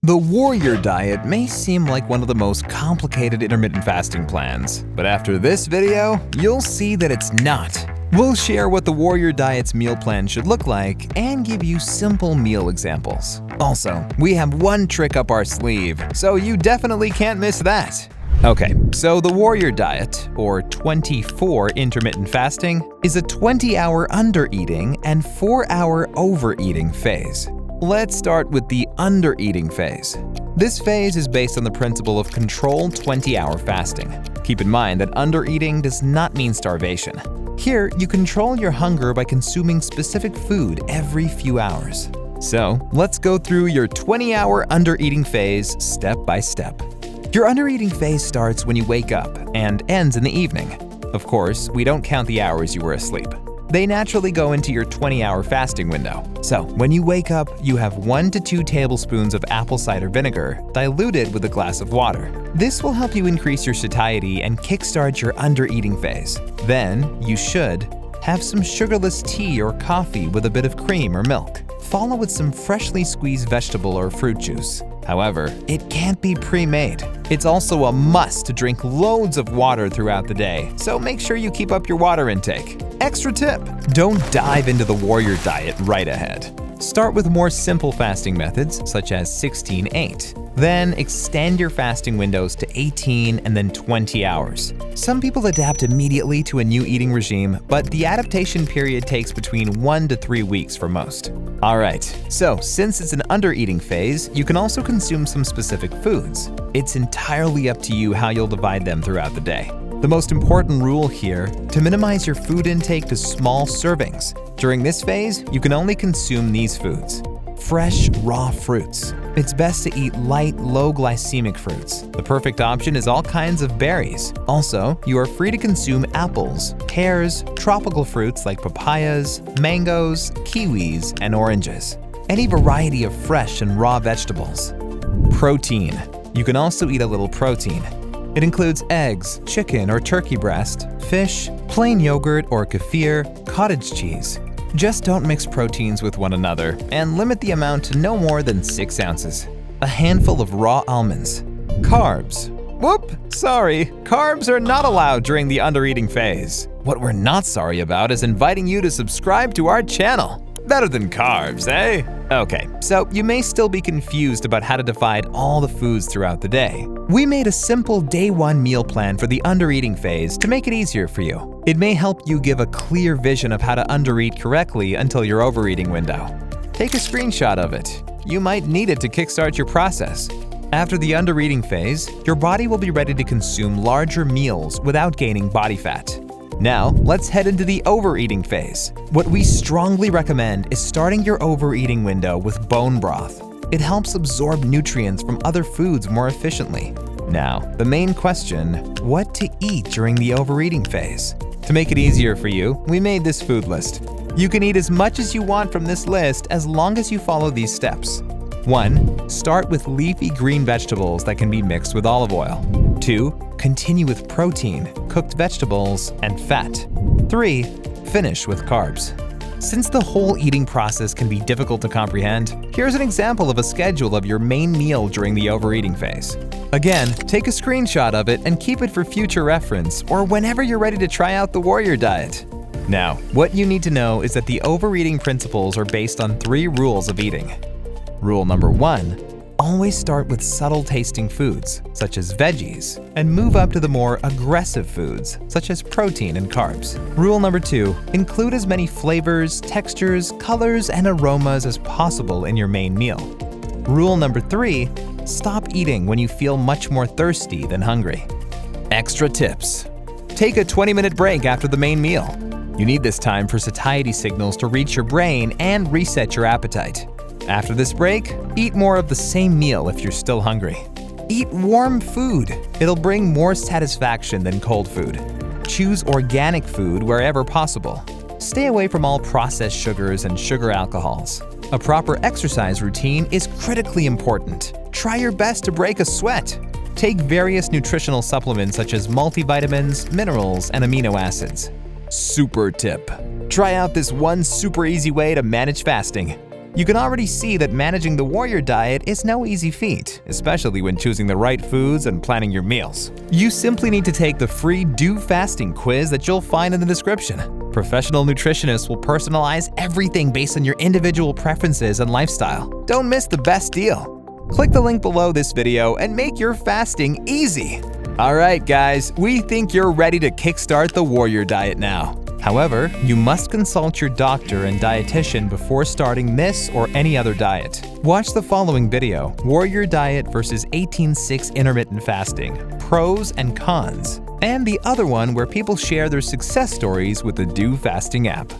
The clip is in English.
The Warrior Diet may seem like one of the most complicated intermittent fasting plans, but after this video, you'll see that it's not. We'll share what the Warrior Diet's meal plan should look like and give you simple meal examples. Also, we have one trick up our sleeve, so you definitely can't miss that. Okay, so the Warrior Diet, or 24 intermittent fasting, is a 20-hour undereating and 4-hour overeating phase. Let's start with the undereating phase. This phase is based on the principle of controlled 20-hour fasting. Keep in mind that undereating does not mean starvation. Here, you control your hunger by consuming specific food every few hours. So, let's go through your 20-hour undereating phase step by step. Your undereating phase starts when you wake up and ends in the evening. Of course, we don't count the hours you were asleep. They naturally go into your 20-hour fasting window. So, when you wake up, you have 1 to 2 tablespoons of apple cider vinegar diluted with a glass of water. This will help you increase your satiety and kickstart your undereating phase. Then, you should have some sugarless tea or coffee with a bit of cream or milk. Follow with some freshly squeezed vegetable or fruit juice. However, it can't be pre-made. It's also a must to drink loads of water throughout the day, so make sure you keep up your water intake. Extra tip: don't dive into the Warrior Diet right ahead. Start with more simple fasting methods, such as 16-8. Then extend your fasting windows to 18 and then 20 hours. Some people adapt immediately to a new eating regime, but the adaptation period takes between 1 to 3 weeks for most. Alright, so since it's an undereating phase, you can also consume some specific foods. It's entirely up to you how you'll divide them throughout the day. The most important rule here, to minimize your food intake to small servings. During this phase, you can only consume these foods. Fresh, raw fruits. It's best to eat light, low-glycemic fruits. The perfect option is all kinds of berries. Also, you are free to consume apples, pears, tropical fruits like papayas, mangoes, kiwis, and oranges. Any variety of fresh and raw vegetables. Protein. You can also eat a little protein. It includes eggs, chicken or turkey breast, fish, plain yogurt or kefir, cottage cheese. Just don't mix proteins with one another and limit the amount to no more than 6 ounces. A handful of raw almonds. Carbs. Whoop! Sorry, carbs are not allowed during the undereating phase. What we're not sorry about is inviting you to subscribe to our channel. Better than carbs, eh? Okay, so you may still be confused about how to divide all the foods throughout the day. We made a simple day 1 meal plan for the undereating phase to make it easier for you. It may help you give a clear vision of how to undereat correctly until your overeating window. Take a screenshot of it. You might need it to kickstart your process. After the undereating phase, your body will be ready to consume larger meals without gaining body fat. Now, let's head into the overeating phase. What we strongly recommend is starting your overeating window with bone broth. It helps absorb nutrients from other foods more efficiently. Now, the main question: what to eat during the overeating phase? To make it easier for you, we made this food list. You can eat as much as you want from this list as long as you follow these steps. 1. Start with leafy green vegetables that can be mixed with olive oil. 2. Continue with protein, cooked vegetables, and fat. 3. Finish with carbs. Since the whole eating process can be difficult to comprehend, here's an example of a schedule of your main meal during the overeating phase. Again, take a screenshot of it and keep it for future reference or whenever you're ready to try out the Warrior Diet. Now, what you need to know is that the overeating principles are based on 3 rules of eating. Rule number 1. Always start with subtle tasting foods, such as veggies, and move up to the more aggressive foods, such as protein and carbs. Rule number 2. Include as many flavors, textures, colors, and aromas as possible in your main meal. Rule number 3. Stop eating when you feel much more thirsty than hungry. Extra tips. Take a 20-minute break after the main meal. You need this time for satiety signals to reach your brain and reset your appetite. After this break, eat more of the same meal if you're still hungry. Eat warm food. It'll bring more satisfaction than cold food. Choose organic food wherever possible. Stay away from all processed sugars and sugar alcohols. A proper exercise routine is critically important. Try your best to break a sweat. Take various nutritional supplements such as multivitamins, minerals, and amino acids. Super tip. Try out this one super easy way to manage fasting. You can already see that managing the warrior diet is no easy feat, especially when choosing the right foods and planning your meals. You simply need to take the free Do Fasting quiz that you'll find in the description. Professional nutritionists will personalize everything based on your individual preferences and lifestyle. Don't miss the best deal. Click the link below this video and make your fasting easy. Alright guys, we think you're ready to kickstart the warrior diet now. However, you must consult your doctor and dietitian before starting this or any other diet. Watch the following video, Warrior Diet vs. 18-6 Intermittent Fasting, Pros and Cons, and the other one where people share their success stories with the Do Fasting app.